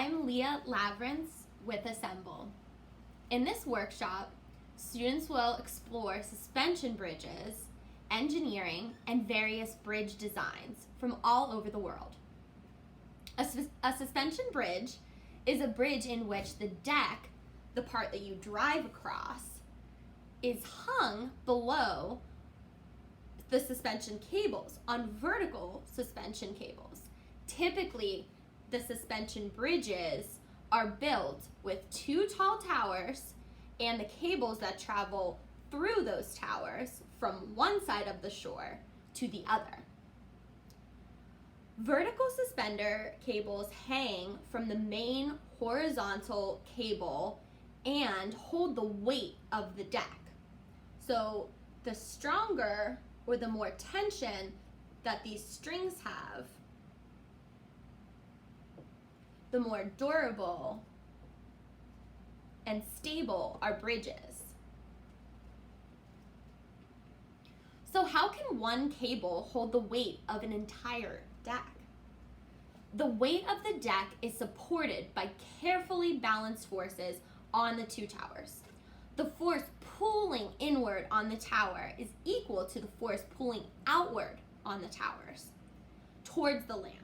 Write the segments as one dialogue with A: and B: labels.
A: I'm Leah Lavrance with Assemble. In this workshop, students will explore suspension bridges, engineering, and various bridge designs from all over the world. A suspension bridge is a bridge in which the deck, the part that you drive across, is hung below the suspension cables on vertical suspension cables. Typically, the suspension bridges are built with two tall towers and the cables that travel through those towers from one side of the shore to the other. Vertical suspender cables hang from the main horizontal cable and hold the weight of the deck. So the stronger or the more tension that these strings have, the more durable and stable our bridges. So how can one cable hold the weight of an entire deck? The weight of the deck is supported by carefully balanced forces on the two towers. The force pulling inward on the tower is equal to the force pulling outward on the towers towards the land.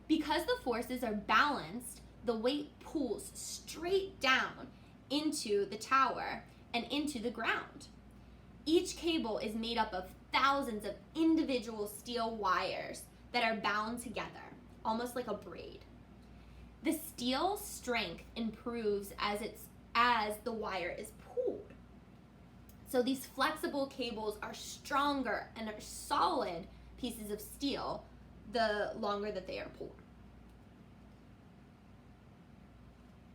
A: Because the forces are balanced, the weight pulls straight down into the tower and into the ground. Each cable is made up of thousands of individual steel wires that are bound together, almost like a braid. The steel strength improves as the wire is pulled. So these flexible cables are stronger and are solid pieces of steel the longer that they are pulled.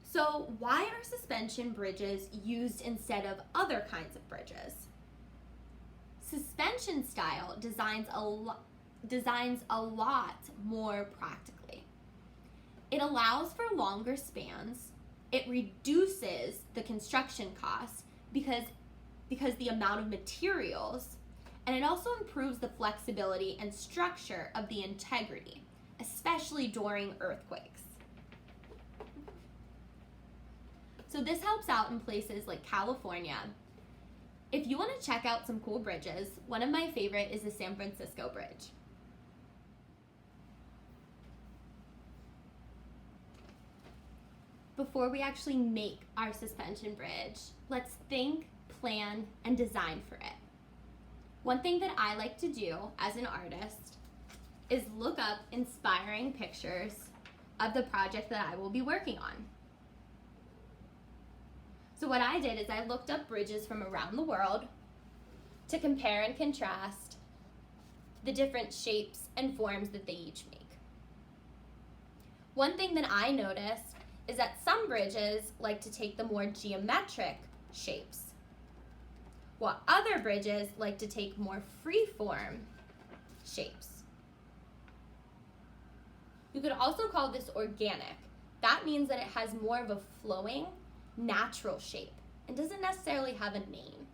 A: So why are suspension bridges used instead of other kinds of bridges? Suspension style designs a lot more practically. It allows for longer spans. It reduces the construction costs because the amount of materials, and it also improves the flexibility and structure of the integrity, especially during earthquakes. So this helps out in places like California. If you want to check out some cool bridges, one of my favorite is the San Francisco Bridge. Before we actually make our suspension bridge, let's think, plan, and design for it. One thing that I like to do as an artist is look up inspiring pictures of the project that I will be working on. So what I did is I looked up bridges from around the world to compare and contrast the different shapes and forms that they each make. One thing that I noticed is that some bridges like to take the more geometric shapes, while other bridges like to take more free-form shapes. You could also call this organic. That means that it has more of a flowing, natural shape and doesn't necessarily have a name.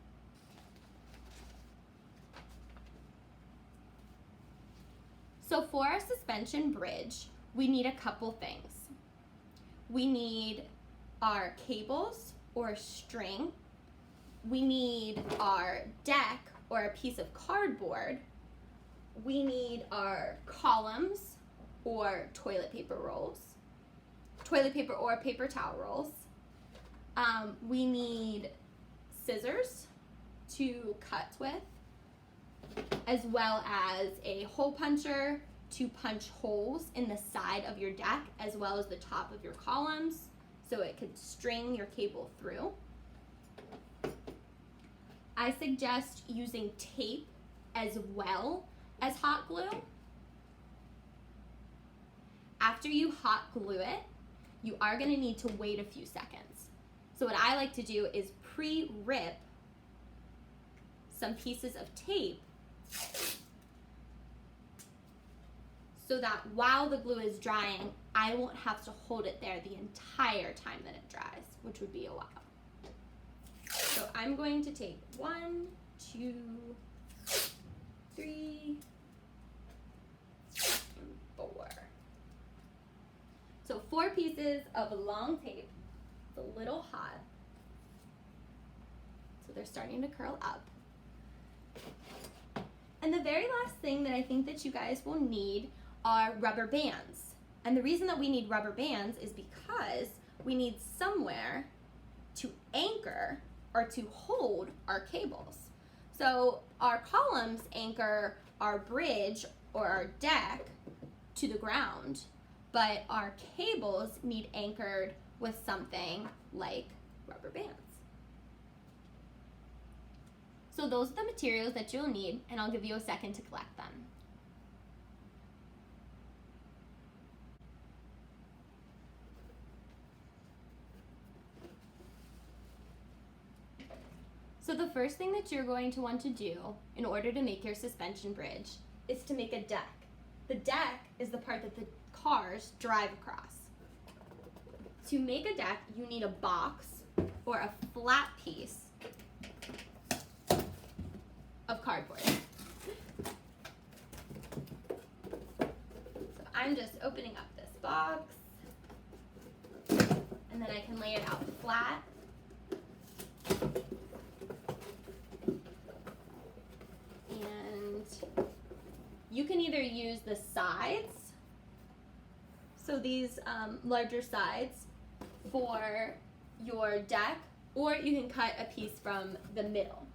A: So for our suspension bridge, we need a couple things. We need our cables or string. We need our deck or a piece of cardboard. We need our columns or toilet paper rolls, toilet paper or paper towel rolls. We need scissors to cut with, as well as a hole puncher to punch holes in the side of your deck as well as the top of your columns so it can string your cable through. I suggest using tape as well as hot glue. After you hot glue it, you are going to need to wait a few seconds. So what I like to do is pre-rip some pieces of tape so that while the glue is drying, I won't have to hold it there the entire time that it dries, which would be a while. So I'm going to take 1, 2, 3, and 4. So 4 pieces of long tape. It's a little hot. So they're starting to curl up. And the very last thing that I think that you guys will need are rubber bands. And the reason that we need rubber bands is because we need somewhere to anchor or to hold our cables. So our columns anchor our bridge or our deck to the ground, but our cables need anchored with something like rubber bands. So those are the materials that you'll need, and I'll give you a second to collect them. So the first thing that you're going to want to do in order to make your suspension bridge is to make a deck. The deck is the part that the cars drive across. To make a deck, you need a box or a flat piece of cardboard. So I'm just opening up this box, and then I can lay it out flat. And you can either use the sides, so these larger sides for your deck, or you can cut a piece from the middle.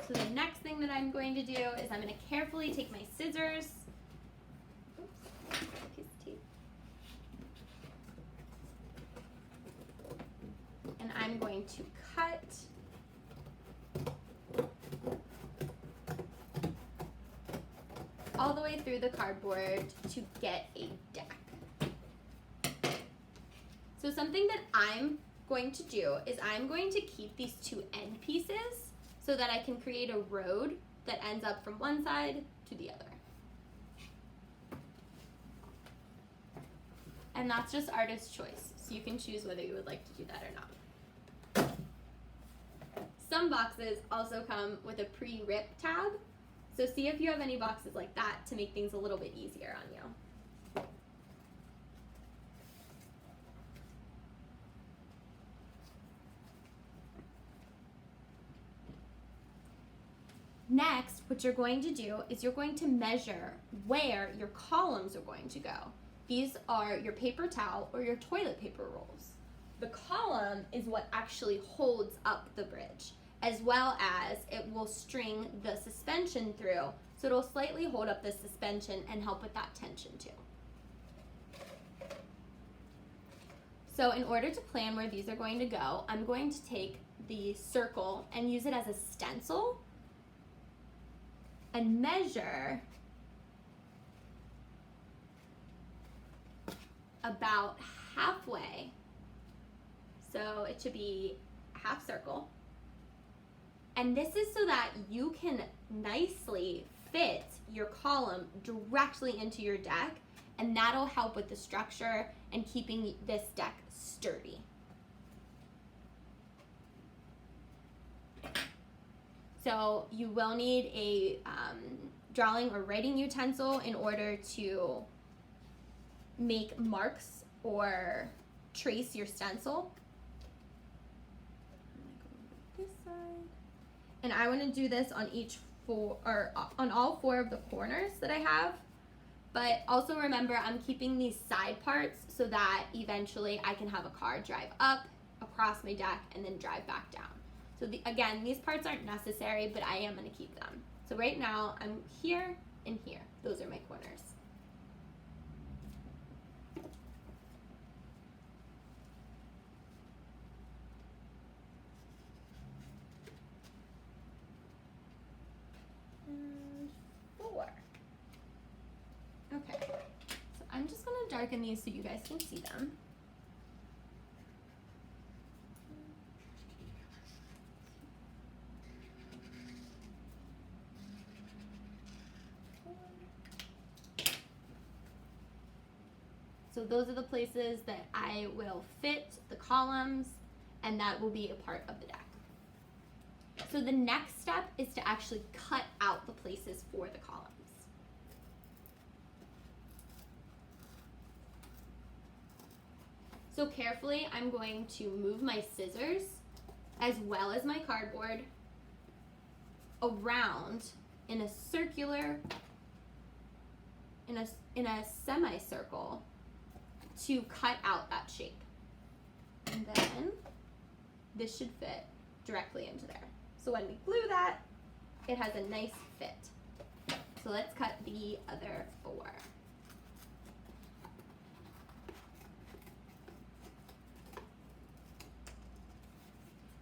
A: So the next thing that I'm going to do is I'm going to carefully take my scissors. Oops, piece of tape. And I'm going to cut all the way through the cardboard to get a deck. So something that I'm going to do is I'm going to keep these 2 end pieces so that I can create a road that ends up from one side to the other. And that's just artist's choice, so you can choose whether you would like to do that or not. Some boxes also come with a pre-rip tab, so see if you have any boxes like that to make things a little bit easier on you. Next, what you're going to do is you're going to measure where your columns are going to go. These are your paper towel or your toilet paper rolls. The column is what actually holds up the bridge, as well as it will string the suspension through, so it'll slightly hold up the suspension and help with that tension too. So in order to plan where these are going to go, I'm going to take the circle and use it as a stencil and measure about halfway. So it should be a half circle. And this is so that you can nicely fit your column directly into your deck, and that'll help with the structure and keeping this deck sturdy. So you will need a drawing or writing utensil in order to make marks or trace your stencil. This side. And I want to do this on on all 4 of the corners that I have. But also remember, I'm keeping these side parts so that eventually I can have a car drive up across my deck and then drive back down. So again, these parts aren't necessary, but I am going to keep them. So right now, I'm here and here. Those are my corners. And 4. Okay, so I'm just going to darken these so you guys can see them. So those are the places that I will fit the columns, and that will be a part of the deck. So the next step is to actually cut out the places for the columns. So carefully, I'm going to move my scissors as well as my cardboard around in a circular, in a semicircle to cut out that shape. And then this should fit directly into there. So when we glue that, it has a nice fit. So let's cut the other 4.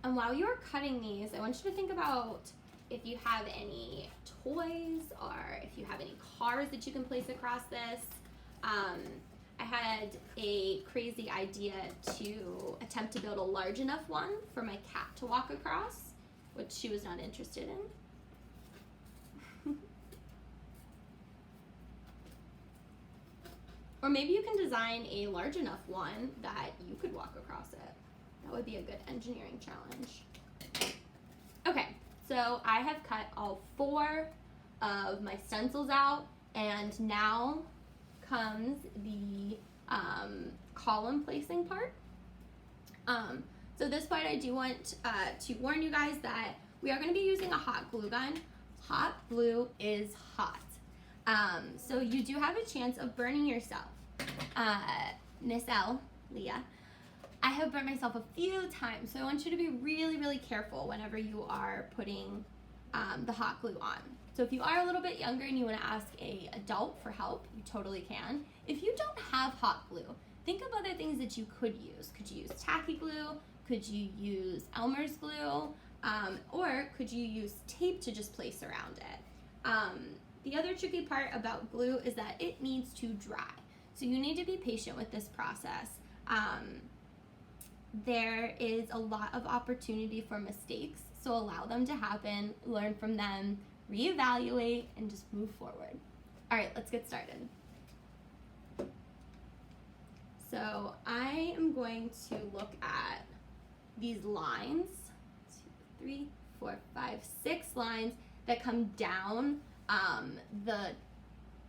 A: And while you're cutting these, I want you to think about if you have any toys or if you have any cars that you can place across this. I had a crazy idea to attempt to build a large enough one for my cat to walk across, which she was not interested in. Or maybe you can design a large enough one that you could walk across it. That would be a good engineering challenge. Okay, so I have cut all 4 of my stencils out, and now comes the column placing part. So this part I do want to warn you guys that we are going to be using a hot glue gun. Hot glue is hot. So you do have a chance of burning yourself. Leah, I have burnt myself a few times, so I want you to be really, really careful whenever you are putting the hot glue on. So if you are a little bit younger and you want to ask an adult for help, you totally can. If you don't have hot glue, think of other things that you could use. Could you use tacky glue? Could you use Elmer's glue? Or could you use tape to just place around it? The other tricky part about glue is that it needs to dry. So you need to be patient with this process. There is a lot of opportunity for mistakes, so allow them to happen, learn from them, reevaluate, and just move forward. All right, let's get started. So I am going to look at these lines, 2, 3, 4, 5, 6 lines that come down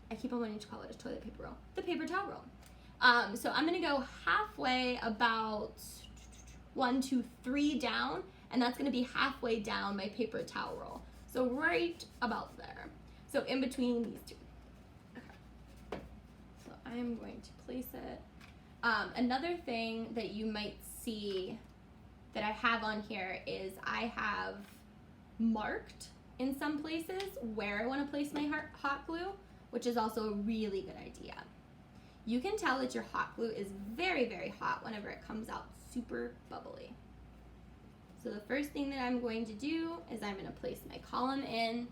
A: I keep on wanting to call it a toilet paper roll, the paper towel roll. So I'm gonna go halfway, about 1, 2, 3 down, and that's gonna be halfway down my paper towel roll. So right about there. So in between these 2. Okay. So I'm going to place it. Another thing that you might see that I have on here is I have marked in some places where I want to place my hot glue, which is also a really good idea. You can tell that your hot glue is very, very hot whenever it comes out super bubbly. So the first thing that I'm going to do is I'm going to place my column in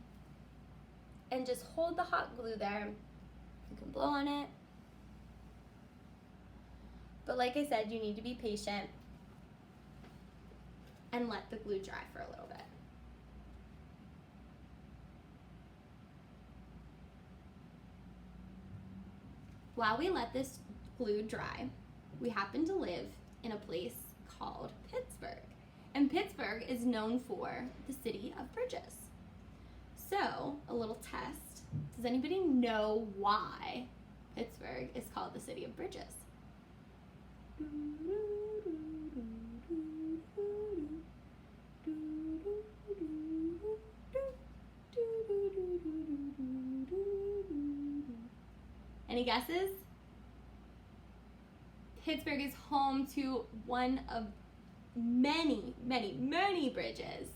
A: and just hold the hot glue there. You can blow on it. But like I said, you need to be patient and let the glue dry for a little bit. While we let this glue dry, we happen to live in a place called Pittsburgh. And Pittsburgh is known for the city of bridges. So, a little test. Does anybody know why Pittsburgh is called the city of bridges? Any guesses? Pittsburgh is home to one of many, many, many bridges.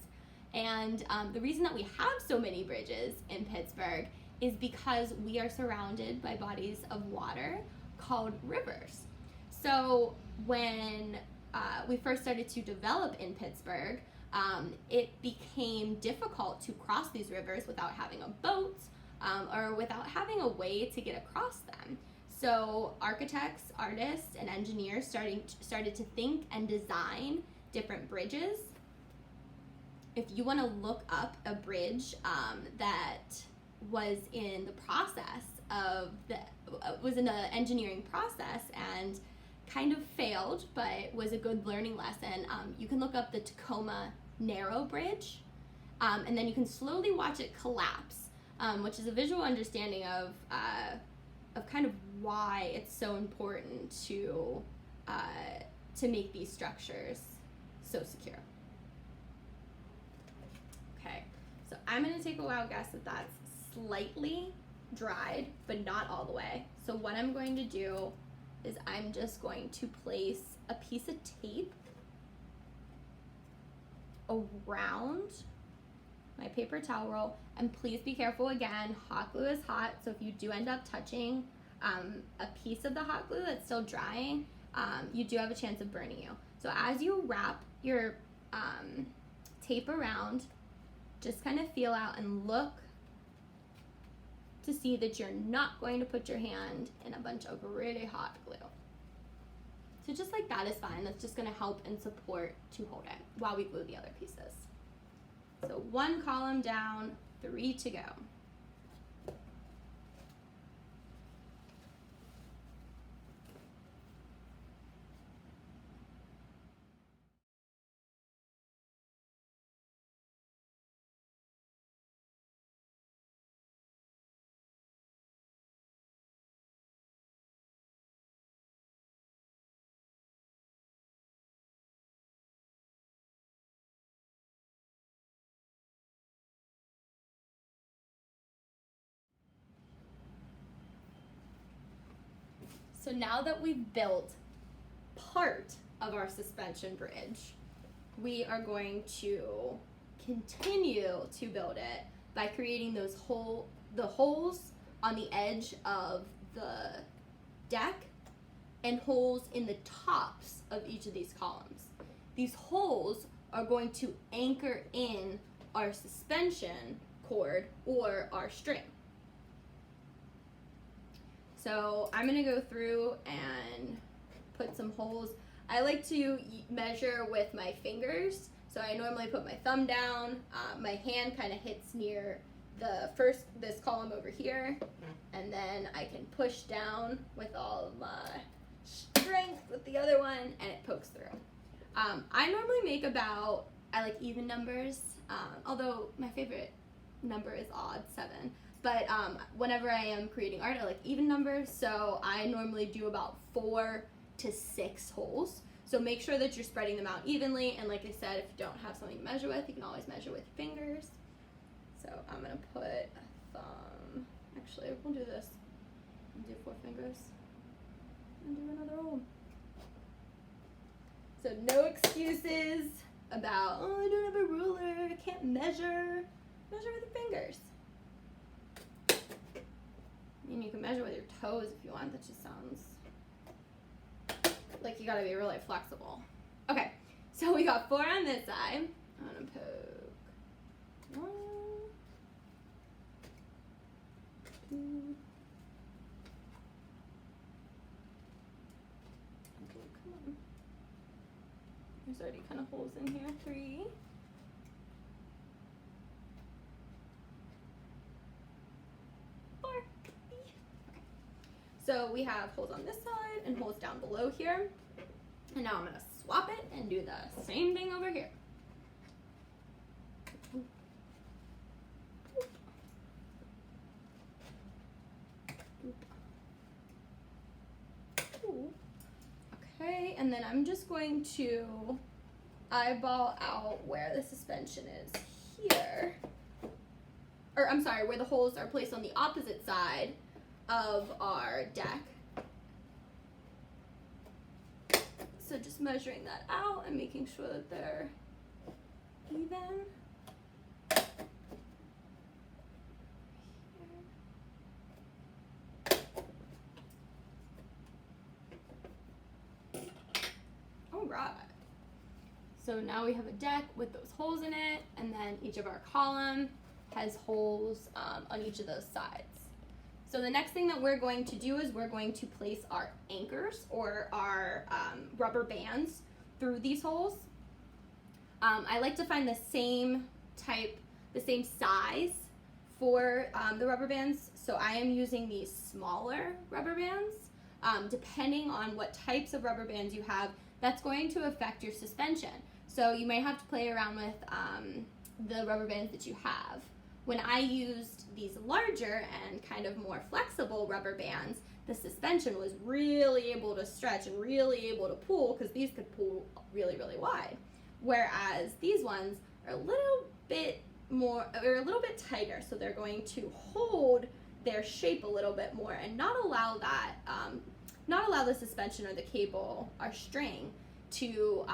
A: And the reason that we have so many bridges in Pittsburgh is because we are surrounded by bodies of water called rivers. So when we first started to develop in Pittsburgh, it became difficult to cross these rivers without having a boat or without having a way to get across them. So architects, artists, and engineers started to think and design different bridges. If you want to look up a bridge that was in the process of was in the engineering process and kind of failed, but was a good learning lesson, you can look up the Tacoma Narrow Bridge. and then you can slowly watch it collapse, which is a visual understanding of kind of why it's so important to make these structures so secure. Okay, so I'm going to take a wild guess that that's slightly dried, but not all the way. So what I'm going to do is I'm just going to place a piece of tape around my paper towel roll, and please be careful again, hot glue is hot, so if you do end up touching a piece of the hot glue that's still drying, you do have a chance of burning you. So as you wrap your tape around, just kind of feel out and look to see that you're not going to put your hand in a bunch of really hot glue. So just like that is fine. That's just going to help and support to hold it while we glue the other pieces. So 1 column down, 3 to go. So now that we've built part of our suspension bridge, we are going to continue to build it by creating the holes on the edge of the deck and holes in the tops of each of these columns. These holes are going to anchor in our suspension cord or our string. So I'm gonna go through and put some holes. I like to measure with my fingers. So I normally put my thumb down, my hand kind of hits near this column over here, and then I can push down with all of my strength with the other one, and it pokes through. I normally make I like even numbers, although my favorite number is odd, 7. But whenever I am creating art, I like even numbers, so I normally do about 4 to 6 holes. So make sure that you're spreading them out evenly, and like I said, if you don't have something to measure with, you can always measure with your fingers. So I'm gonna put a thumb, actually we'll do this, and do 4 fingers, and do another hole. So no excuses about, oh, I don't have a ruler, I can't measure. Measure with your fingers. I mean, you can measure with your toes if you want. That just sounds like you gotta be really flexible. Okay, so we got 4 on this side. I'm gonna poke 1, 2. Okay, come on. There's already kind of holes in here. 3. So we have holes on this side and holes down below here. And now I'm going to swap it and do the same thing over here. Okay, and then I'm just going to eyeball out where the suspension is here. Or I'm sorry, where the holes are placed on the opposite side of our deck. So just measuring that out and making sure that they're even. All right. So now we have a deck with those holes in it, and then each of our column has holes on each of those sides. So the next thing that we're going to do is we're going to place our anchors or our rubber bands through these holes. I like to find the same size for the rubber bands. So I am using these smaller rubber bands. Depending on what types of rubber bands you have, that's going to affect your suspension. So you might have to play around with the rubber bands that you have. When I used these larger and kind of more flexible rubber bands, the suspension was really able to stretch and really able to pull, because these could pull really, really wide. Whereas these ones are a little bit more, or a little bit tighter, so they're going to hold their shape a little bit more and not allow that, not allow the suspension or the cable or string to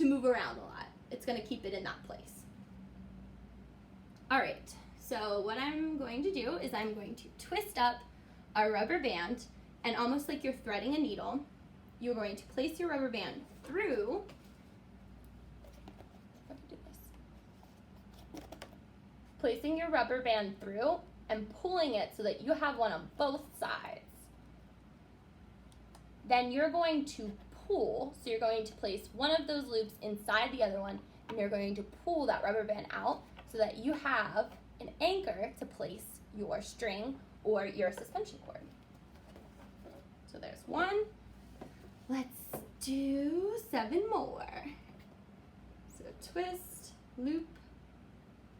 A: move around a lot. It's going to keep it in that place. All right, so what I'm going to do is I'm going to twist up our rubber band, and almost like you're threading a needle, you're going to place your rubber band through. How to do this? Placing your rubber band through and pulling it so that you have one on both sides. Then you're going to pull, so you're going to place one of those loops inside the other one, and you're going to pull that rubber band out so that you have an anchor to place your string or your suspension cord. So there's one. Let's do 7 more. So twist, loop,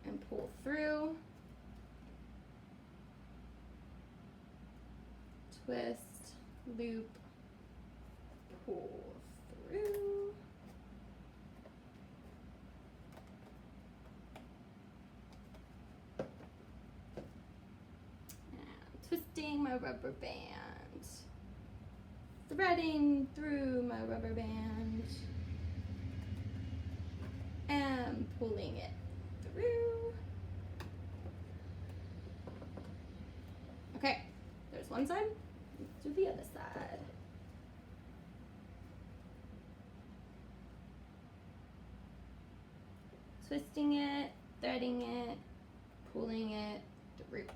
A: and pull through. Twist, loop, pull through. Twisting my rubber band, threading through my rubber band, and pulling it through. Okay, there's one side, let's do the other side. Twisting it, threading it, pulling it through.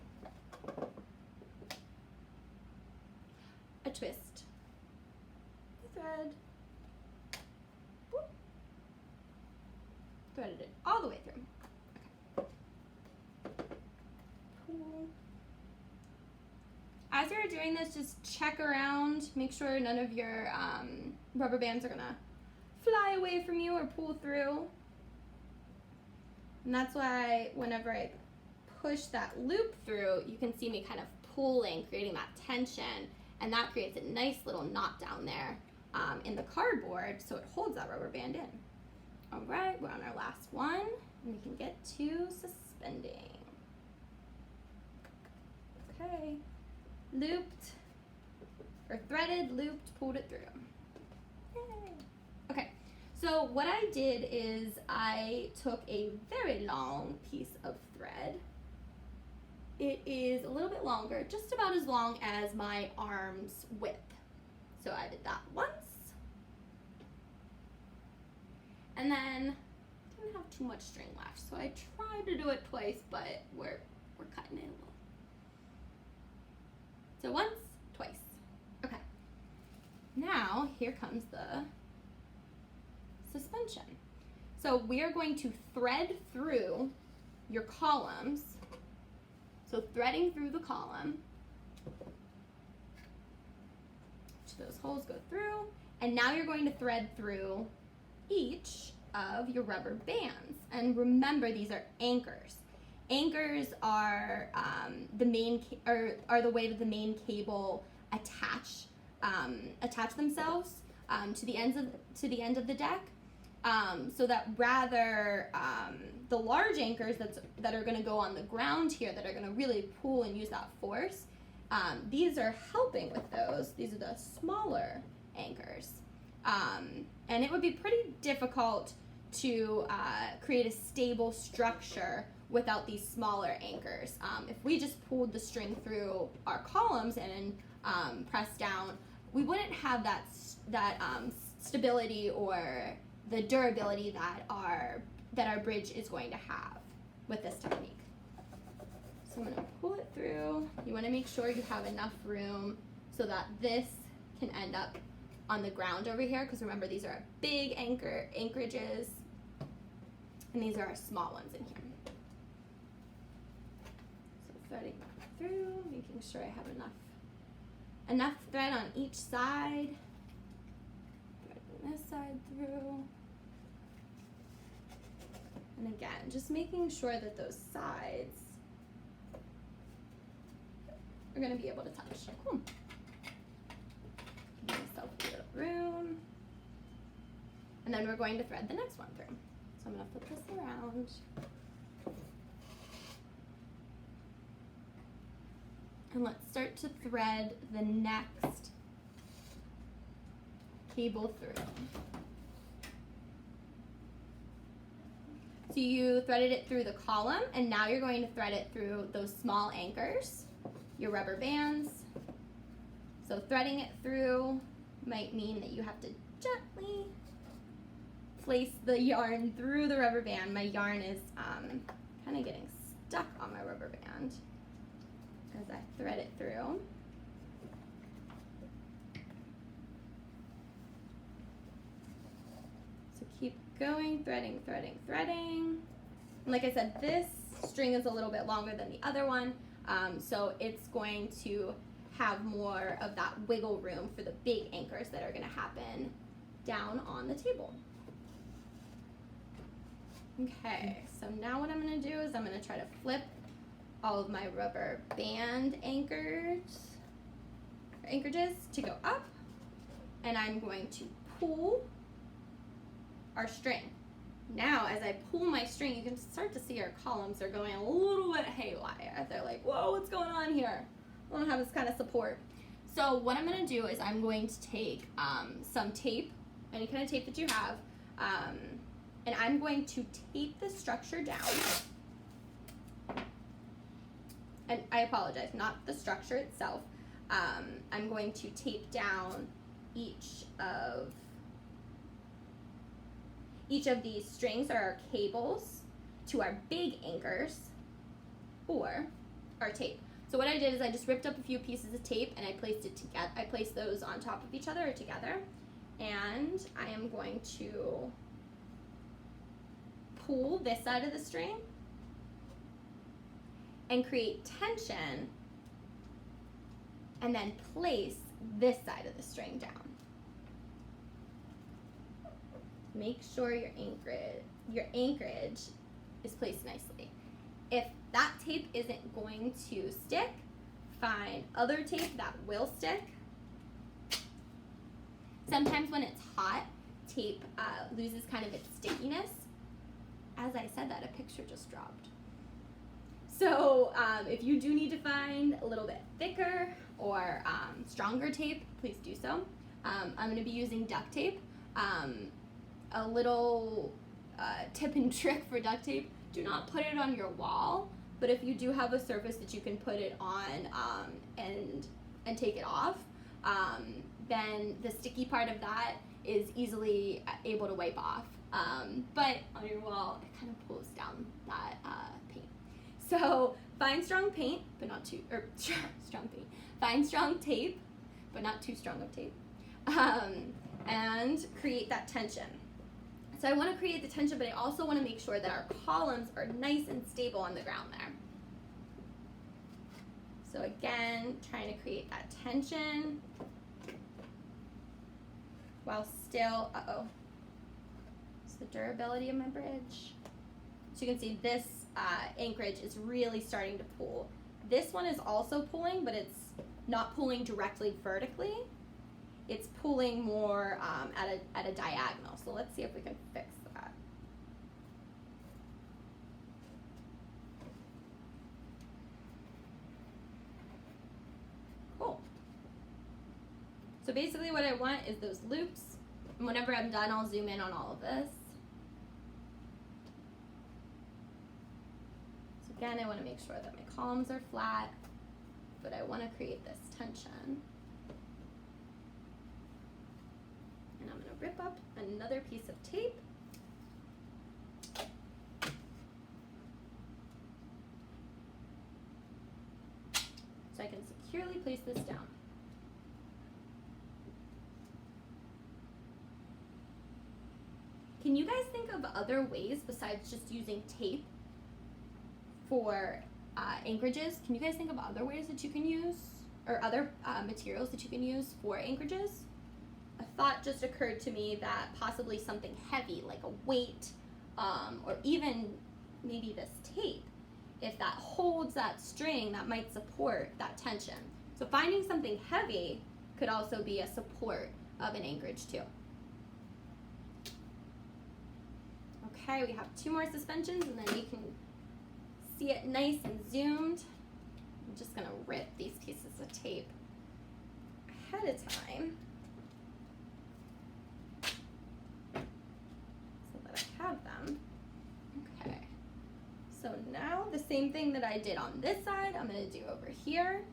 A: A twist, the thread, whoop, threaded it all the way through. Okay. Pull. As you're doing this, just check around, make sure none of your rubber bands are gonna fly away from you or pull through. And that's why whenever I push that loop through, you can see me kind of pulling, creating that tension. And that creates a nice little knot down there in the cardboard, so it holds that rubber band in. All right, we're on our last one, and we can get to suspending. Okay, looped, or threaded, looped, pulled it through. Yay. Okay, so what I did is I took a very long piece of thread. It is a little bit longer, just about as long as my arm's width. So I did that once. And then didn't have too much string left, so I tried to do it twice, but we're cutting it a little. So once, twice. Okay. Now here comes the suspension. So we are going to thread through your columns. So threading through the column, those holes go through, and now you're going to thread through each of your rubber bands. And remember, these are anchors. Anchors are the way that the main cable attach themselves to the end of the deck. So that rather the large anchors that are going to go on the ground here, that are going to really pull and use that force, these are helping with those. These are the smaller anchors. And it would be pretty difficult to create a stable structure without these smaller anchors. If we just pulled the string through our columns and pressed down, we wouldn't have that stability or the durability that our bridge is going to have with this technique. So I'm going to pull it through. You want to make sure you have enough room so that this can end up on the ground over here, because remember, these are our big anchorages, and these are our small ones in here. So threading through, making sure I have enough thread on each side. Threading this side through. And again, just making sure that those sides are going to be able to touch. Cool. Give myself a little room. And then we're going to thread the next one through. So I'm going to flip this around. And let's start to thread the next cable through. So you threaded it through the column, and now you're going to thread it through those small anchors, your rubber bands. So threading it through might mean that you have to gently place the yarn through the rubber band. My yarn is kind of getting stuck on my rubber band as I thread it through. So keep going, threading, threading, threading. And like I said, this string is a little bit longer than the other one, so it's going to have more of that wiggle room for the big anchors that are going to happen down on the table. Okay, so now what I'm going to do is I'm going to try to flip all of my rubber band anchors or anchorages to go up, and I'm going to pull our string. Now as I pull my string, you can start to see our columns are going a little bit haywire. They're like, whoa, what's going on here? I don't have this kind of support. So what I'm going to do is I'm going to take some tape, any kind of tape that you have, and I'm going to tape the structure down. And I apologize, not the structure itself. I'm going to tape down each of these strings or our cables to our big anchors or our tape. So what I did is I just ripped up a few pieces of tape and I placed it together. I placed those on top of each other or together, and I am going to pull this side of the string and create tension, and then place this side of the string down. Make sure your anchorage is placed nicely. If that tape isn't going to stick, find other tape that will stick. Sometimes when it's hot, tape loses kind of its stickiness. As I said that, a picture just dropped. So if you do need to find a little bit thicker or stronger tape, please do so. I'm going to be using duct tape. A little tip and trick for duct tape: do not put it on your wall, but if you do have a surface that you can put it on and take it off, then the sticky part of that is easily able to wipe off. But on your wall, it kind of pulls down that paint. So find strong paint, but not too, or strong paint. Find strong tape, but not too strong of tape, and create that tension. So I want to create the tension, but I also want to make sure that our columns are nice and stable on the ground there. So again, trying to create that tension while still, it's the durability of my bridge. So you can see this anchorage is really starting to pull. This one is also pulling, but it's not pulling directly vertically. It's pulling more at a diagonal. So let's see if we can fix that. Cool. So basically what I want is those loops. And whenever I'm done, I'll zoom in on all of this. So again, I want to make sure that my columns are flat, but I want to create this tension. And I'm going to rip up another piece of tape. So I can securely place this down. Can you guys think of other ways besides just using tape for anchorages? Can you guys think of other ways that you can use, or other materials that you can use for anchorages? A thought just occurred to me that possibly something heavy, like a weight, or even maybe this tape, if that holds that string, that might support that tension. So finding something heavy could also be a support of an anchorage too. Okay, we have 2 more suspensions, and then you can see it nice and zoomed. I'm just gonna rip these pieces of tape ahead of time so that I have them. Okay, so now the same thing that I did on this side, I'm gonna do over here.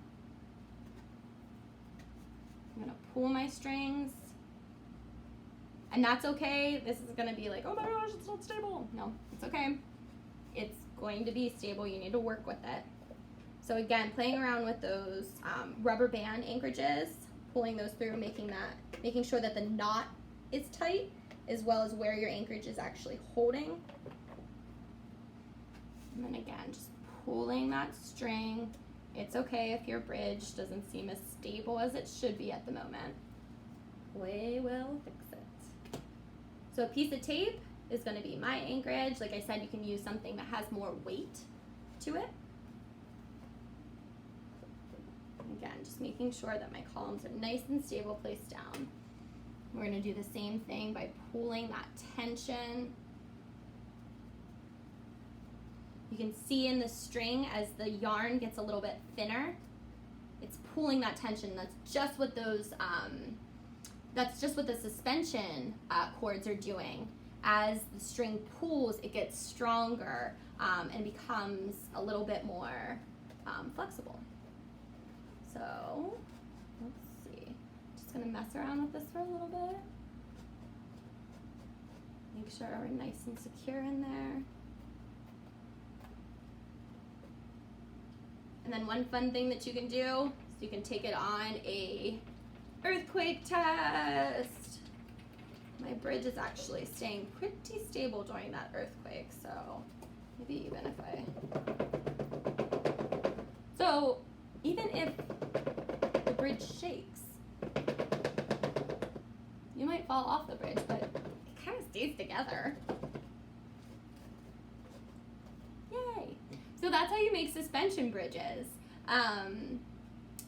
A: I'm gonna pull my strings. And that's okay. This is gonna be like, oh my gosh, it's not stable. No, it's okay. It's going to be stable. You need to work with it. So again, playing around with those rubber band anchorages, pulling those through, making sure that the knot is tight, as well as where your anchorage is actually holding. And then again, just pulling that string. It's okay if your bridge doesn't seem as stable as it should be at the moment. We will fix it. So a piece of tape is going to be my anchorage. Like I said, you can use something that has more weight to it. Again, just making sure that my columns are nice and stable placed down. We're going to do the same thing by pulling that tension. You can see in the string as the yarn gets a little bit thinner, it's pulling that tension. That's just what those the suspension cords are doing. As the string pulls, it gets stronger and becomes a little bit more flexible. So let's see. Just gonna mess around with this for a little bit. Make sure we're nice and secure in there. And then one fun thing that you can do is you can take it on a earthquake test. My bridge is actually staying pretty stable during that earthquake, so maybe even if even if the bridge shakes, you might fall off the bridge, but it kind of stays together. Yay! So that's how you make suspension bridges.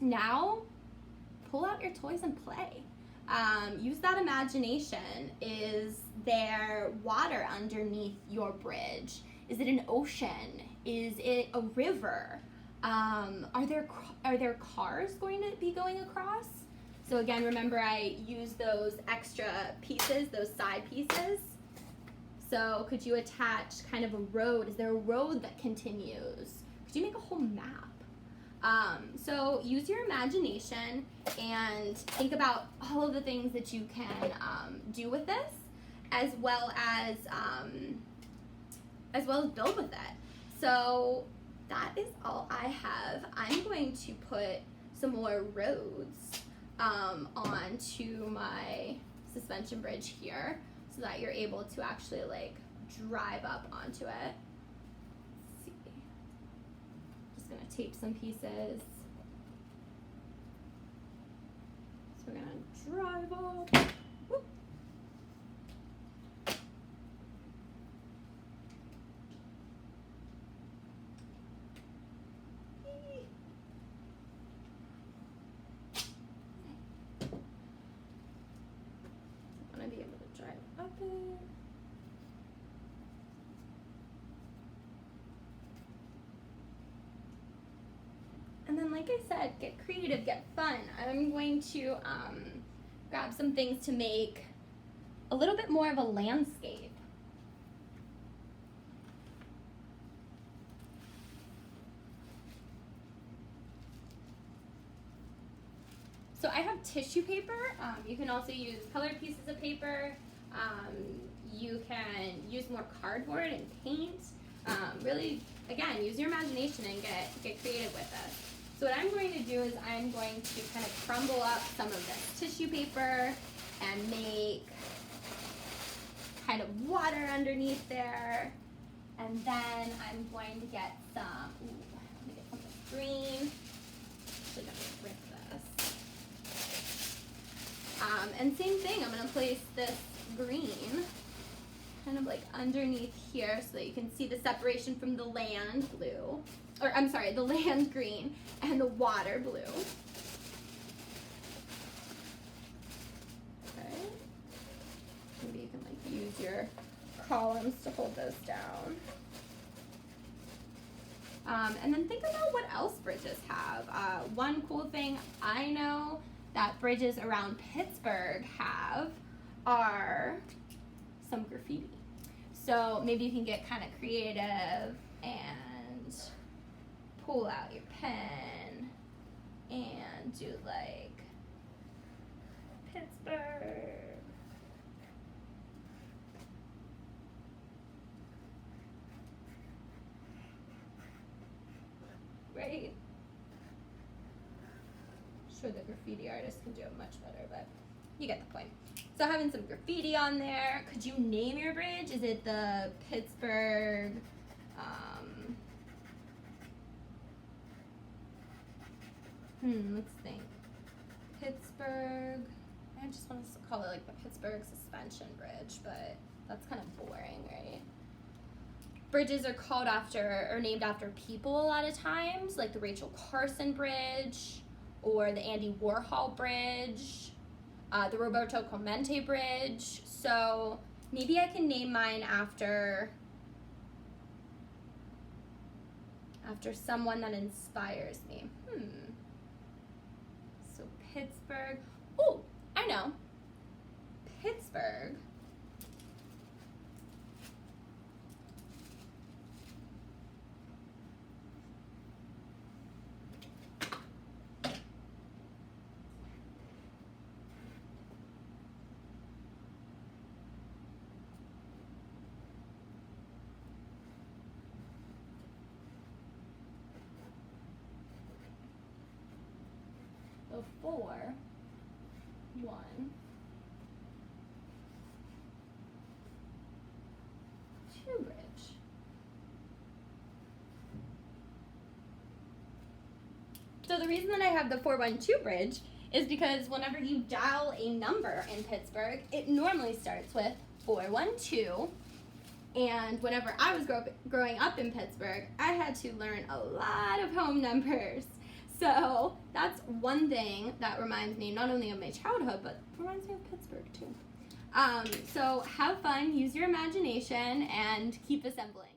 A: Now, pull out your toys and play. Use that imagination. Is there water underneath your bridge? Is it an ocean? Is it a river? Are there cars going to be going across? So again, remember I use those extra pieces, those side pieces. So could you attach kind of a road? Is there a road that continues? Could you make a whole map? So use your imagination and think about all of the things that you can do with this, as well as build with it. So that is all I have. I'm going to put some more roads onto my suspension bridge here, so that you're able to actually like drive up onto it. Let's see. Just gonna tape some pieces. So we're gonna drive up. Whoop. I want to be able to drive up it. And then, like I said, get creative, get fun. I'm going to grab some things to make a little bit more of a landscape. So I have tissue paper. You can also use colored pieces of paper. You can use more cardboard and paint. Really, again, use your imagination and get creative with it. So what I'm going to do is I'm going to kind of crumble up some of this tissue paper and make kind of water underneath there. And then I'm going to get some, let me get some of this green. Actually, I'm gonna rip this. And same thing, I'm gonna place this green kind of like underneath here so that you can see the separation from the land blue, or I'm sorry, the land green and the water blue. Okay. Maybe you can like use your columns to hold those down. And then think about what else bridges have. One cool thing I know that bridges around Pittsburgh have are some graffiti. So maybe you can get kind of creative and pull out your pen and do like Pittsburgh. Right? Sure, the graffiti artist can do it much better, but you get the point. So having some graffiti on there. Could you name your bridge? Is it the Pittsburgh, let's think. Pittsburgh, I just want to call it like the Pittsburgh Suspension Bridge, but that's kind of boring, right? Bridges are called after or named after people a lot of times, like the Rachel Carson Bridge or the Andy Warhol Bridge, the Roberto Clemente Bridge. So maybe I can name mine after someone that inspires me. So Pittsburgh. Oh, I know. Pittsburgh. The 4, 1, 2 bridge. So the reason that I have the 412 bridge is because whenever you dial a number in Pittsburgh, it normally starts with 412. And whenever I was growing up in Pittsburgh, I had to learn a lot of home numbers. So that's one thing that reminds me not only of my childhood, but reminds me of Pittsburgh too. So have fun, use your imagination, and keep assembling.